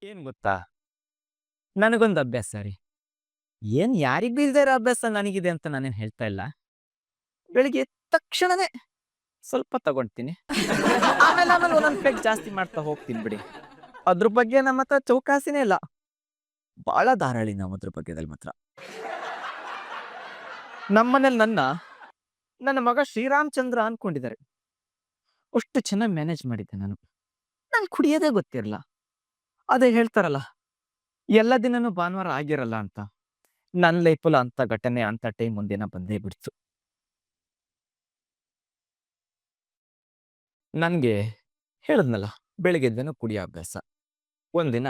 ಏನ್ ಗೊತ್ತಾ? ನನಗೊಂದು ಅಭ್ಯಾಸ ರೀ. ಏನ್ ಯಾರಿಗ್ ಬೀಳ್ದೇ ಇರೋ ಅಭ್ಯಾಸ ನನಗಿದೆ ಅಂತ ನಾನೇನ್ ಹೇಳ್ತಾ ಇಲ್ಲ. ಬೆಳಿಗ್ಗೆ ಎದ್ದ ತಕ್ಷಣನೇ ಸ್ವಲ್ಪ ತಗೊಂತೀನಿ. ಆಮೇಲೆ ಒಂದೊಂದ್ ಪೆಗ್ ಜಾಸ್ತಿ ಮಾಡ್ತಾ ಹೋಗ್ತೀನಿ ಬಿಡಿ. ಅದ್ರ ಬಗ್ಗೆ ನಮ್ಮ ಹತ್ರ ಚೌಕಾಸಿನೇ ಇಲ್ಲ. ಬಾಳ ಧಾರಾಳಿ ನಾವು ಅದ್ರ ಬಗ್ಗೆದಲ್ಲಿ ಮಾತ್ರ. ನಮ್ಮನೇಲಿ ನನ್ನ ಮಗ ಶ್ರೀರಾಮಚಂದ್ರ ಅನ್ಕೊಂಡಿದ್ದಾರೆ. ಅಷ್ಟು ಚೆನ್ನಾಗಿ ಮ್ಯಾನೇಜ್ ಮಾಡಿದ್ದೆ ನಾನು. ನಾನ್ ಕುಡಿಯೋದೇ ಗೊತ್ತಿರಲ್ಲ. ಅದೇ ಹೇಳ್ತಾರಲ್ಲ, ಎಲ್ಲ ದಿನನೂ ಭಾನುವಾರ ಆಗಿರಲ್ಲ ಅಂತ. ನನ್ನ ಲೈಫಲ್ಲಿ ಅಂತ ಘಟನೆ, ಅಂತ ಟೈಮ್ ಒಂದಿನ ಬಂದೇ ಬಿಡ್ತು. ನನ್ಗೆ ಹೇಳಿದ್ನಲ್ಲ, ಬೆಳಿಗ್ಗೆ ಎದ್ದೇನು ಕುಡಿಯೋ ಅಭ್ಯಾಸ. ಒಂದಿನ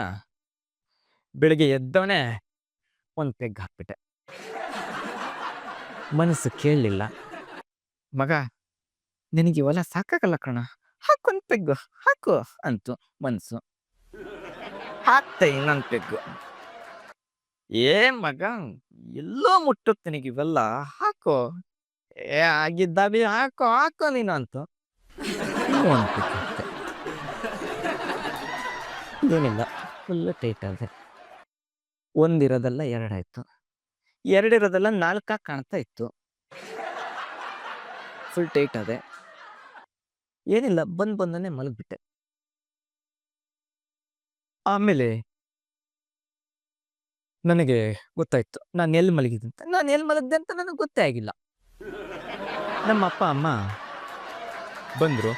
ಬೆಳಿಗ್ಗೆ ಎದ್ದವನೇ ಒಂದ್ ಪೆಗ್ ಹಾಕ್ಬಿಟ್ಟೆ. ಮನಸ್ಸು ಕೇಳಲಿಲ್ಲ. "ಮಗ, ನಿನಗೆ ಇವೆಲ್ಲ ಸಾಕಾಗಲ್ಲ ಕಣ, ಹಾಕೊಂದ್ ಪೆಗ್ಗು ಹಾಕು" ಅಂತು ಮನ್ಸು. ಹಾಕ್ತೆ ಇನ್ನೊಂದ್ ಪೆಗ್ಗು. "ಏ ಮಗ, ಎಲ್ಲೋ ಮುಟ್ಟುತ್ತೆ ನಿನಗಿವೆಲ್ಲ, ಹಾಕೋ." "ಏ ಆಗಿದ್ದಾವಿ, ಹಾಕೋ ಹಾಕೋ ನೀನು" ಅಂತು. ಇನ್ನೂ ಒಂದ್ ಪೆಗ್ ಹಾಕ್ತೆ. ಏನಿಲ್ಲ, ಫುಲ್ ಟೈಟ್ ಆದೆ. ಒಂದಿರೋದೆಲ್ಲ ಎರಡಾಯ್ತು, ಎರಡಿರೋದೆಲ್ಲ ನಾಲ್ಕಾಗಿ ಕಾಣ್ತಾ ಇತ್ತು. ಫುಲ್ ಟೈಟ್ ಆದೆ. ಏನಿಲ್ಲ, ಬಂದನೆ ಮಲಗ್ಬಿಟ್ಟೆ. ಆಮೇಲೆ ನನಗೆ ಗೊತ್ತಾಯ್ತು ನಾನು ಎಲ್ಲಿ ಮಲಗಿದ್ದೆ ಅಂತ. ನಾನು ಎಲ್ಲಿ ಮಲಗಿದೆ ಅಂತ ನನಗೆ ಗೊತ್ತೇ ಆಗಿಲ್ಲ. ನಮ್ಮ ಅಪ್ಪ ಅಮ್ಮ ಬಂದ್ರು.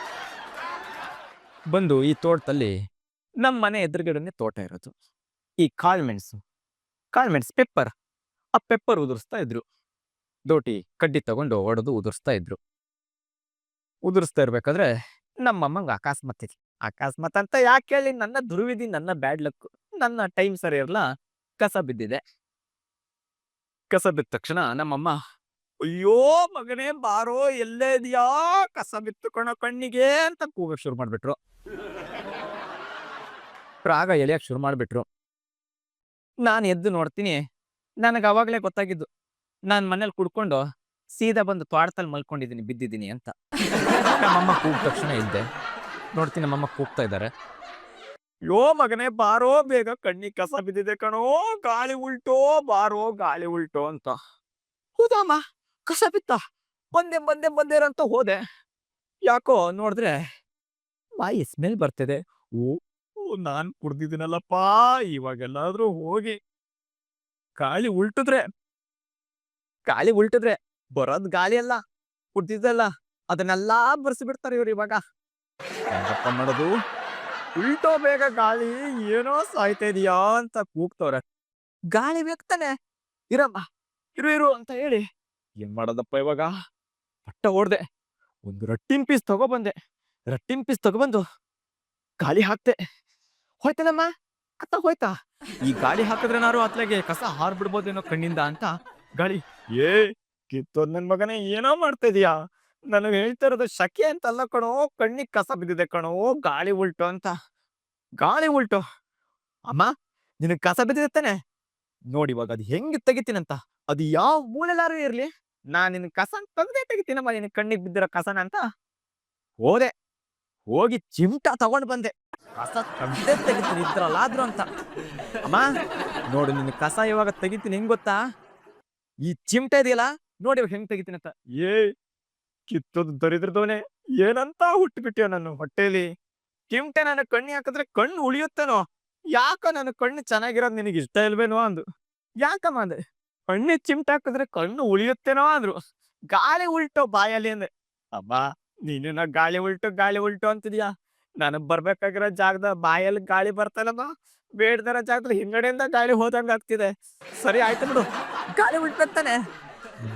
ಬಂದು ಈ ತೋಟದಲ್ಲಿ, ನಮ್ಮ ಮನೆ ಎದುರುಗಡೆನೆ ತೋಟ ಇರೋದು. ಈ ಕಾಳ್ಮೆಣಸು ಪೆಪ್ಪರ್, ಆ ಪೆಪ್ಪರ್ ಉದುರಿಸ್ತಾ ಇದ್ರು. ದೋಟಿ ಕಡ್ಡಿ ತಗೊಂಡು ಹೊಡೆದು ಉದುರಿಸ್ತಾ ಇದ್ರು. ಉದುರಿಸ್ತಾ ಇರ್ಬೇಕಾದ್ರೆ ನಮ್ಮಮ್ಮಂಗೆ ಅಕಸ್ಮಾತ್ ಅಂತ ಯಾಕೆ ಹೇಳಿ, ನನ್ನ ದುರ್ವಿಧಿ, ನನ್ನ ಬ್ಯಾಡ್ ಲಕ್, ನನ್ನ ಟೈಮ್ ಸರಿ ಇರಲ್ಲ, ಕಸ ಬಿದ್ದಿದೆ. ಕಸ ಬಿದ್ದ ತಕ್ಷಣ ನಮ್ಮಮ್ಮ, "ಅಯ್ಯೋ ಮಗನೇ ಬಾರೋ, ಎಲ್ಲೇ ಇದೆಯಾ, ಕಸ ಬಿತ್ತು ಕಣೋ ಕಣ್ಣಿಗೆ" ಅಂತ ಕೂಗಕ್ ಶುರು ಮಾಡ್ಬಿಟ್ರು. ರಾಗ ಎಳಿಯಕ್ ಶುರು ಮಾಡ್ಬಿಟ್ರು. ನಾನು ಎದ್ದು ನೋಡ್ತೀನಿ. ನನಗೆ ಅವಾಗಲೇ ಗೊತ್ತಾಗಿದ್ದು, ನಾನು ಮನೇಲಿ ಕುಡ್ಕೊಂಡು ಸೀದಾ ಬಂದು ತ್ವಾಟದಲ್ಲಿ ಮಲ್ಕೊಂಡಿದ್ದೀನಿ, ಬಿದ್ದಿದ್ದೀನಿ ಅಂತ. ನಮ್ಮಮ್ಮ ಕೂಗಿದ ತಕ್ಷಣ ಇದ್ದೆ. ನೋಡ್ತೀನಿ ನಮ್ಮಮ್ಮ ಕೂಗ್ತಾ ಇದ್ದಾರೆ. "ಯೋ ಮಗನೇ ಬಾರೋ ಬೇಗ, ಕಣ್ಣಿಗೆ ಕಸ ಬಿದ್ದಿದೆ ಕಣೋ, ಗಾಳಿ ಉಲ್ಟೋ ಬಾರೋ, ಗಾಳಿ ಉಲ್ಟೋ" ಅಂತ. ಹೌದಮ್ಮ, ಕಸ ಬಿತ್ತ, ಬಂದೆ ಅಂತ ಹೋದೆ. ಯಾಕೋ ನೋಡಿದ್ರೆ ಬಾಯಿ ಸ್ಮೆಲ್ ಬರ್ತಿದೆ. ಓ, ನಾನ್ ಕುಡ್ದಿದ್ದೀನಲ್ಲಪ್ಪಾ, ಇವಾಗೆಲ್ಲಾದ್ರೂ ಹೋಗಿ ಗಾಳಿ ಉಲ್ಟಿದ್ರೆ ಗಾಳಿ ಉಲ್ಟಿದ್ರೆ ಬರೋದ್ ಗಾಳಿ ಅಲ್ಲ, ಕುಡ್ದಿದ್ದಲ್ಲ, ಅದನ್ನೆಲ್ಲಾ ಬರ್ಸಿಬಿಡ್ತಾರೆ ಇವ್ರು ಇವಾಗ. ಹೆಂಗಪ್ಪ ಮಾಡೋದು? ಉಲ್ಟೋ ಬೇಗ ಗಾಳಿ, ಏನೋ ಸಾಯ್ತಾ ಇದೀಯಾ ಅಂತ ಕೂಗ್ತವ್ರೆ. ಗಾಳಿ ಬೇಕ್ತಾನೆ, ಇರಮ್ಮ, ಇರು ಅಂತ ಹೇಳಿ ಏನ್ ಮಾಡೋದಪ್ಪ ಇವಾಗ? ಪಟ್ಟ ಓಡ್ದೆ. ಒಂದು ರಟ್ಟಿನ್ ಪೀಸ್ ತಗೊಬಂದು ಗಾಳಿ ಹಾಕ್ತೆ. ಹೋಯ್ತೇನಮ್ಮ, ಕಸ ಹೋಯ್ತಾ? ಈ ಗಾಳಿ ಹಾಕಿದ್ರೆನಾರು ಅತ್ಲಾಗೆ ಕಸ ಹಾರ್ಬಿಡ್ಬೋದೇನೋ ಕಣ್ಣಿಂದ ಅಂತ ಗಾಳಿ. "ಏ ಕಿತ್ತೋದ್ ನನ್ ಮಗನೇ, ಏನೋ ಮಾಡ್ತಾ ಇದೀಯಾ? ನನಗೆ ಹೇಳ್ತಾ ಇರೋದು ಶಕೆ ಅಂತಲ್ಲ ಕಣೋ, ಕಣ್ಣಿಗೆ ಕಸ ಬಿದ್ದಿದೆ ಕಣೋ, ಗಾಳಿ ಉಲ್ಟು ಅಂತ." ಗಾಳಿ ಉಲ್ಟು? ಅಮ್ಮ, ನಿನಗ್ ಕಸ ಬಿದ್ದಿದೆ ತಾನೆ, ನೋಡಿ ಇವಾಗ ಅದು ಹೆಂಗ್ ತೆಗಿತೀನಂತ. ಅದು ಯಾವ ಮೂಲೆಲಾರು ಇರ್ಲಿ, ನಾನ್ ನಿನ್ ಕಸ ತೆಗ್ದೇ ತೆಗಿತೀನಮ್ಮ, ನಿನ್ ಕಣ್ಣಿಗೆ ಬಿದ್ದಿರೋ ಕಸನ ಅಂತ ಹೋದೆ. ಹೋಗಿ ಚಿಮ್ಟ ತಗೊಂಡ್ ಬಂದೆ. ಕಸ ತೆಗ್ದೇ ತೆಗಿತೀನಿ ಇದ್ರಲ್ಲಾದ್ರು ಅಂತ. "ಅಮ್ಮ, ನೋಡು ನಿನ್ ಕಸ ಇವಾಗ ತೆಗಿತೀನಿ, ಹೆಂಗ್ ಗೊತ್ತಾ? ಈ ಚಿಮ್ಟ ಇದೆಯಲ್ಲ, ನೋಡಿ ಇವಾಗ ಹೆಂಗ್ ತೆಗಿತೀನಿ ಅಂತ." "ಏ ಕಿತ್ತೋದ್ ದರಿದ್ರದವನೇ, ಏನಂತ ಹುಟ್ಟುಬಿಟ್ಟಿಯೋ ನನ್ನ ಹೊಟ್ಟೆಲಿ? ಚಿಮ್ಟೆ ನನ್ನ ಕಣ್ಣಿ ಹಾಕಿದ್ರೆ ಕಣ್ಣು ಉಳಿಯುತ್ತೇನೋ? ಯಾಕ ನನ್ನ ಕಣ್ಣು ಚೆನ್ನಾಗಿರೋದು ನಿನಗೆ ಇಷ್ಟ ಇಲ್ವೇನೋ" ಅಂದು. "ಯಾಕಮ್ಮ?" ಅಂದೆ. "ಕಣ್ಣಿಗೆ ಚಿಮ್ಟ ಹಾಕಿದ್ರೆ ಕಣ್ಣು ಉಳಿಯುತ್ತೇನೋ" ಅಂದ್ರು. "ಗಾಳಿ ಉಲ್ಟೋ ಬಾಯಲ್ಲಿ" ಅಂದೆ. "ಅಮ್ಮ, ನೀನೇನೋ ಗಾಳಿ ಉಲ್ಟು ಅಂತಿದ್ಯಾ, ನನಗ್ ಬರ್ಬೇಕಾಗಿರೋ ಜಾಗದ ಬಾಯಲ್ಲಿ ಗಾಳಿ ಬರ್ತಲ್ಲಮ್ಮ, ಬೇಡದಿರೋ ಜಾಗದಲ್ಲಿ ಹಿಂಗಡೆಯಿಂದ ಗಾಳಿ ಹೋದಂಗ ಆಗ್ತಿದೆ. ಸರಿ ಆಯ್ತು ಬಿಡು, ಗಾಳಿ ಉಲ್ಟಂತಾನೆ.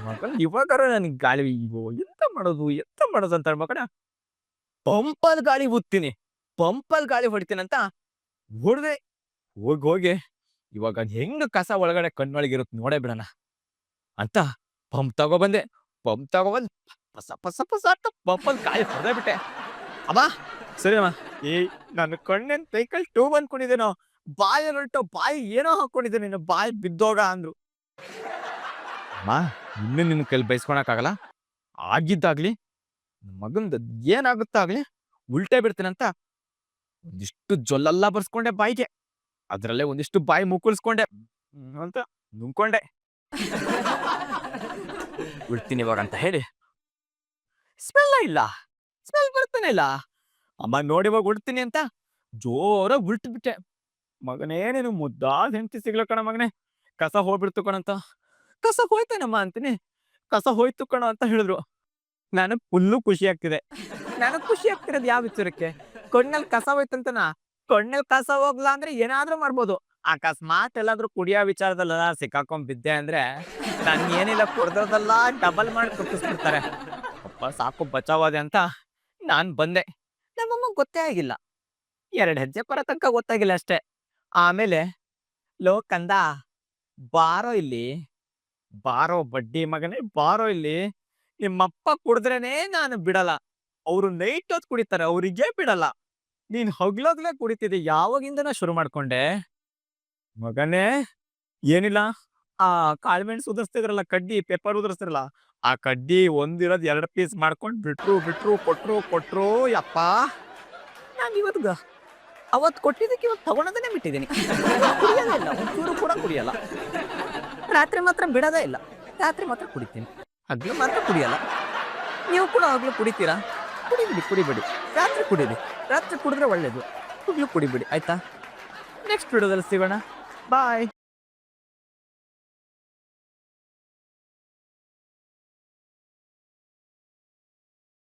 ಮಗನ್ ಇವಾಗಾರ ನನಗೆ ಗಾಳಿ, ಅಯ್ಯೋ ಎಂತ ಮಾಡೋದು ಅಂತ ಮಗನ, ಪಂಪಲ್ ಗಾಳಿ ಊದ್ತೀನಿ, ಪಂಪಲ್ ಗಾಳಿ ಹೊಡಿತೀನಿ ಅಂತ ಹೊಡ್ದೆ. ಹೋಗಿ ಇವಾಗ ಅದ್ ಹೆಂಗ್ ಕಸ ಒಳಗಡೆ ಕಣ್ಣೊಳಗಿರುತ್ತೆ ನೋಡೇ ಬಿಡಣ ಅಂತ ಪಂಪ್ ತಗೊಬಂದೆ. ಪಂಪ್ ತಗೊಬಂದ್ ಪಸ ಪಸ ಪಸ ಅಂತ ಪಂಪಲ್ ಗಾಳಿ ಹೊಡೆದೇ ಬಿಟ್ಟೆ. "ಅಮ್ಮ, ಸರಿ ಅಮ್ಮ, ಏ ನನ್ನ ಕಣ್ಣೇನ್ ಸೈಕಲ್ ಟ್ಯೂಬ್ ಅನ್ಕೊಂಡಿದ್ದೇನೋ, ಬಾಯಲ್ಲಿ ಹೊಲ್ಟೋ, ಬಾಯಿ ಏನೋ ಹಾಕೊಂಡಿದ್ದೆ ನೀನು, ಬಾಯಿ ಬಿದ್ದೋಗ" ಅಂದ್ರು. "ಅಮ್ಮ, ಇನ್ನು ನಿನ್ನ ಕೈಲಿ ಬೈಸ್ಕೊಳಕ್ಕಾಗಲ್ಲ, ಆಗಿದ್ದಾಗ್ಲಿ, ಮಗಂದ ಏನಾಗುತ್ತೋ ಆಗ್ಲಿ, ಉಲ್ಟೇ ಬಿಡ್ತೀನಂತ ಒಂದಿಷ್ಟು ಜೊಲ್ಲೆಲ್ಲ ಬರ್ಸ್ಕೊಂಡೆ ಬಾಯಿಗೆ. ಅದ್ರಲ್ಲೇ ಒಂದಿಷ್ಟು ಬಾಯಿ ಮುಕ್ಕುಳಿಸ್ಕೊಂಡೆ ಅಂತ ನುಂಗ್ಕೊಂಡೆ. ಬಿಡ್ತೀನಿ ಇವಾಗ ಅಂತ ಹೇಳಿ ಸ್ಮೆಲ್ಲ ಇಲ್ಲ, ಸ್ಮೆಲ್ ಬರ್ತಾನೆ ಇಲ್ಲ. ಅಮ್ಮ ನೋಡಿ ಇವಾಗ ಉಡ್ತೀನಿ ಅಂತ ಜೋರಾಗಿ ಉಲ್ಟ್ಬಿಟ್ಟೆ. ಮಗನೇ ನೀನು ಮುದ್ದಾದ ಹೆಂಡತಿ ಸಿಗ್ಲ ಕಣ ಮಗನೇ, ಕಸ ಹೋಗ್ಬಿಡ್ತು ಕಣಂತ. ಕಸ ಹೋಯ್ತೇನಮ್ಮ ಅಂತೀನಿ. ಕಸ ಹೋಯ್ತು ಕಣ ಅಂತ ಹೇಳಿದ್ರು. ನನಗ್ ಫುಲ್ಲು ಖುಷಿ ಆಗ್ತಿದೆ. ನನಗ್ ಖುಷಿ ಆಗ್ತಿರೋದು ಯಾವ ವಿಚಾರಕ್ಕೆ? ಕಣ್ಣಲ್ಲಿ ಕಸ ಹೋಯ್ತಂತನ. ಕಣ್ಣಲ್ಲಿ ಕಸ ಹೋಗ್ಲಾ ಅಂದ್ರೆ ಏನಾದ್ರೂ ಮಾಡ್ಬೋದು. ಅಕಸ್ಮಾತ್ ಎಲ್ಲಾದ್ರೂ ಕುಡಿಯೋ ವಿಚಾರದಲ್ಲ ಸಿಕ್ಕಾಕೊಂಡ್ ಬಿದ್ದೆ ಅಂದ್ರೆ ನನ್ ಏನಿಲ್ಲ ಕುಡ್ದೋದಲ್ಲ ಡಬಲ್ ಮಾಡಿ ಕಪ್ಪಿಸ್ಬಿಡ್ತಾರೆ. ಅಪ್ಪ ಸಾಕು ಬಚಾವಾದೆ ಅಂತ ನಾನ್ ಬಂದೆ. ನಮ್ಮಮ್ಮ ಗೊತ್ತೇ ಆಗಿಲ್ಲ. 2 ಹೆಜ್ಜೆ ಬರೋ ತನಕ ಗೊತ್ತಾಗಿಲ್ಲ ಅಷ್ಟೇ. ಆಮೇಲೆ ಲೋ ಕಂದ, ಬಾರೋ ಇಲ್ಲಿ, ಬಾರೋ ಬಡ್ಡಿ ಮಗನೇ, ಬಾರೋ ಇಲ್ಲಿ. ನಿಮ್ಮಪ್ಪ ಕುಡಿದ್ರೇನೆ ನಾನು ಬಿಡಲ್ಲ. ಅವರು ನೈಟ್ ಹೊತ್ತು ಕುಡಿತಾರೆ, ಅವರಿಗೆ ಬಿಡಲ್ಲ. ನೀನ್ ಹಗ್ಲಗ್ಲೇ ಕುಡಿತಿದ್ದೆ, ಯಾವಾಗಿಂದನ ಶುರು ಮಾಡ್ಕೊಂಡೆ ಮಗನೇ? ಏನಿಲ್ಲ, ಆ ಕಾಳ್ಮೆಣ್ಸು ಉದುರಿಸ್ತಿದ್ರಲ್ಲ, ಕಡ್ಡಿ ಪೆಪ್ಪರ್ ಉದುರಿಸ್ತಿರಲ್ಲ, ಆ ಕಡ್ಡಿ ಒಂದಿರೋದ್ 2 ಪೀಸ್ ಮಾಡ್ಕೊಂಡ್ ಬಿಟ್ರು ಕೊಟ್ರು. ಯಪ್ಪ, ನಾನ್ ಇವತ್ಗ ಅವತ್ ಕೊಟ್ಟಿದ್ದಕ್ಕೆ ಇವತ್ತು ತಗೊಳೋದನ್ನೇ ಬಿಟ್ಟಿದ್ದೀನಿ. ಕುಡಿಯೋದೇ ಇಲ್ಲ, ಒಂಚೂರು ಕೂಡ ಕುಡಿಯಲ್ಲ. ರಾತ್ರಿ ಮಾತ್ರ ಬಿಡೋದೇ ಇಲ್ಲ. ರಾತ್ರಿ ಮಾತ್ರ ಕುಡಿತೀನಿ, ಹಗ್ಲು ಮಾತ್ರ ಕುಡಿಯಲ್ಲ. ನೀವು ಕೂಡ ಹಗ್ಲು ಕುಡಿತೀರಾ? ಕುಡಿಬಿಡಿ. ರಾತ್ರಿ ಕುಡೀರಿ. ರಾತ್ರಿ ಕುಡಿದ್ರೆ ಒಳ್ಳೇದು. ಹಗ್ಲು ಕುಡಿಬಿಡಿ, ಆಯ್ತಾ? ನೆಕ್ಸ್ಟ್ ವಿಡಿಯೋದಲ್ಲಿ ಸಿಗೋಣ. ಬಾಯ್.